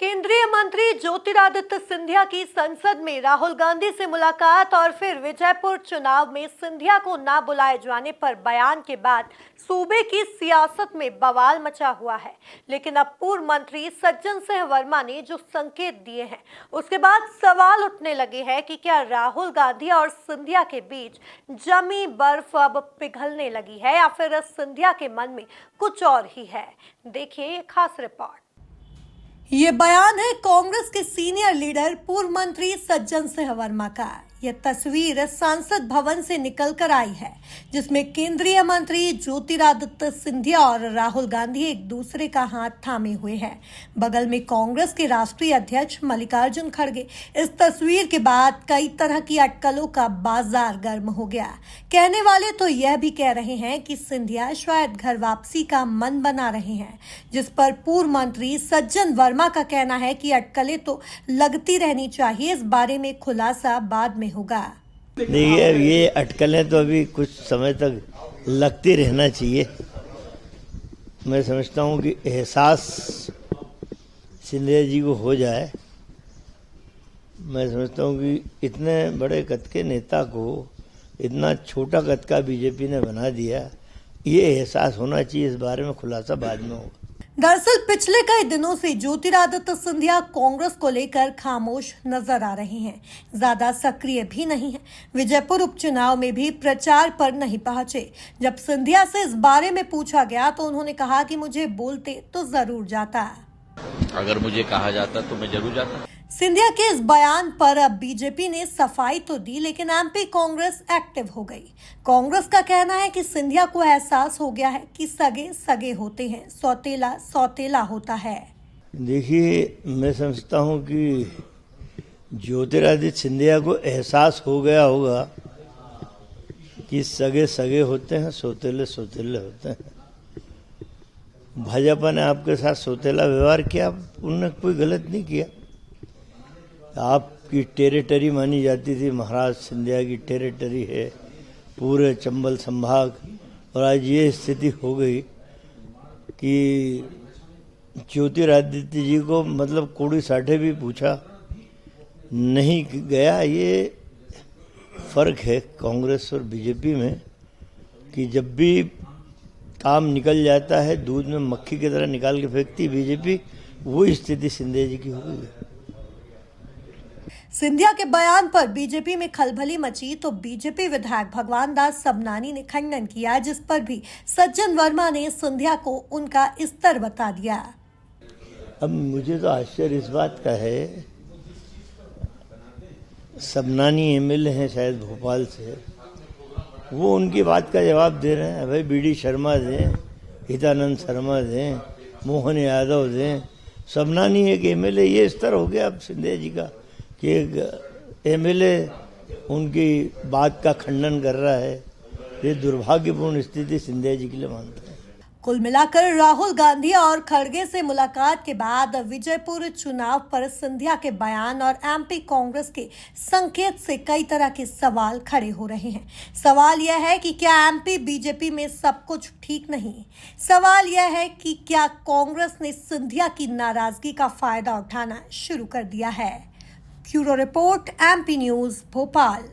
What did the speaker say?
केंद्रीय मंत्री ज्योतिरादित्य सिंधिया की संसद में राहुल गांधी से मुलाकात और फिर विजयपुर चुनाव में सिंधिया को ना बुलाए जाने पर बयान के बाद सूबे की सियासत में बवाल मचा हुआ है। लेकिन अब पूर्व मंत्री सज्जन सिंह वर्मा ने जो संकेत दिए हैं उसके बाद सवाल उठने लगे हैं कि क्या राहुल गांधी और सिंधिया के बीच जमी बर्फ अब पिघलने लगी है या फिर सिंधिया के मन में कुछ और ही है। देखिए ये खास रिपोर्ट। ये बयान है कांग्रेस के सीनियर लीडर पूर्व मंत्री सज्जन सिंह वर्मा का। यह तस्वीर सांसद भवन से निकलकर आई है, जिसमें केंद्रीय मंत्री ज्योतिरादित्य सिंधिया और राहुल गांधी एक दूसरे का हाथ थामे हुए हैं। बगल में कांग्रेस के राष्ट्रीय अध्यक्ष मल्लिकार्जुन खड़गे। इस तस्वीर के बाद कई तरह की अटकलों का बाजार गर्म हो गया। कहने वाले तो यह भी कह रहे हैं कि सिंधिया शायद घर वापसी का मन बना रहे हैं, जिस पर पूर्व मंत्री सज्जन वर्मा का कहना है कि अटकलें तो लगती रहनी चाहिए, इस बारे में खुलासा बाद में होगा। देखिए, ये अटकलें तो अभी कुछ समय तक लगती रहना चाहिए। मैं समझता हूँ कि एहसास सिंधिया जी को हो जाए। मैं समझता हूँ कि इतने बड़े कद के नेता को इतना छोटा कद का बीजेपी ने बना दिया, ये एहसास होना चाहिए। इस बारे में खुलासा बाद में होगा। दरअसल पिछले कई दिनों से ज्योतिरादित्य सिंधिया कांग्रेस को लेकर खामोश नजर आ रहे हैं, ज्यादा सक्रिय भी नहीं है। विजयपुर उपचुनाव में भी प्रचार पर नहीं पहुंचे। जब सिंधिया से इस बारे में पूछा गया तो उन्होंने कहा कि मुझे बोलते तो जरूर जाता। अगर मुझे कहा जाता तो मैं जरूर जाता। सिंधिया के इस बयान पर अब बीजेपी ने सफाई तो दी, लेकिन एमपी कांग्रेस एक्टिव हो गई। कांग्रेस का कहना है कि सिंधिया को एहसास हो गया है कि सगे सगे होते हैं, सौतेला सौतेला होता है। देखिए, मैं समझता हूँ कि ज्योतिरादित्य सिंधिया को एहसास हो गया होगा कि सगे सगे होते हैं, सौतेले सौतेले होते हैं। भाजपा ने आपके साथ सौतेला व्यवहार किया, उन्होंने कोई गलत नहीं किया। आपकी टेरिटरी मानी जाती थी, महाराज सिंधिया की टेरिटरी है पूरे चंबल संभाग, और आज ये स्थिति हो गई कि ज्योतिरादित्य जी को मतलब कोड़ी साठे भी पूछा नहीं गया। ये फर्क है कांग्रेस और बीजेपी में कि जब भी काम निकल जाता है दूध में मक्खी की तरह निकाल के फेंकती बीजेपी, वो स्थिति सिंधिया जी की हो गई है। सिंधिया के बयान पर बीजेपी में खलबली मची तो बीजेपी विधायक भगवान दास सबनानी ने खंडन किया, जिस पर भी सज्जन वर्मा ने सिंधिया को उनका स्तर बता दिया। अब मुझे तो आश्चर्य इस बात का है, सबनानी एमएलए हैं शायद भोपाल से, वो उनकी बात का जवाब दे रहे हैं। भाई बीडी शर्मा दें, हितानंद शर्मा दें, मोहन यादव दें, सबनानी एक एमएलए, ये स्तर हो गया अब सिंधिया जी का कि एक एमएलए उनकी बात का खंडन कर रहा है। ये दुर्भाग्यपूर्ण स्थिति सिंधिया जी के लिए मानता है। कुल मिलाकर राहुल गांधी और खड़गे से मुलाकात के बाद विजयपुर चुनाव पर सिंधिया के बयान और एमपी कांग्रेस के संकेत से कई तरह के सवाल खड़े हो रहे हैं। सवाल यह है कि क्या एमपी बीजेपी में सब कुछ ठीक नहीं? सवाल यह है कि क्या कांग्रेस ने सिंधिया की नाराजगी का फायदा उठाना शुरू कर दिया है? Bureau report, MP news, Bhopal.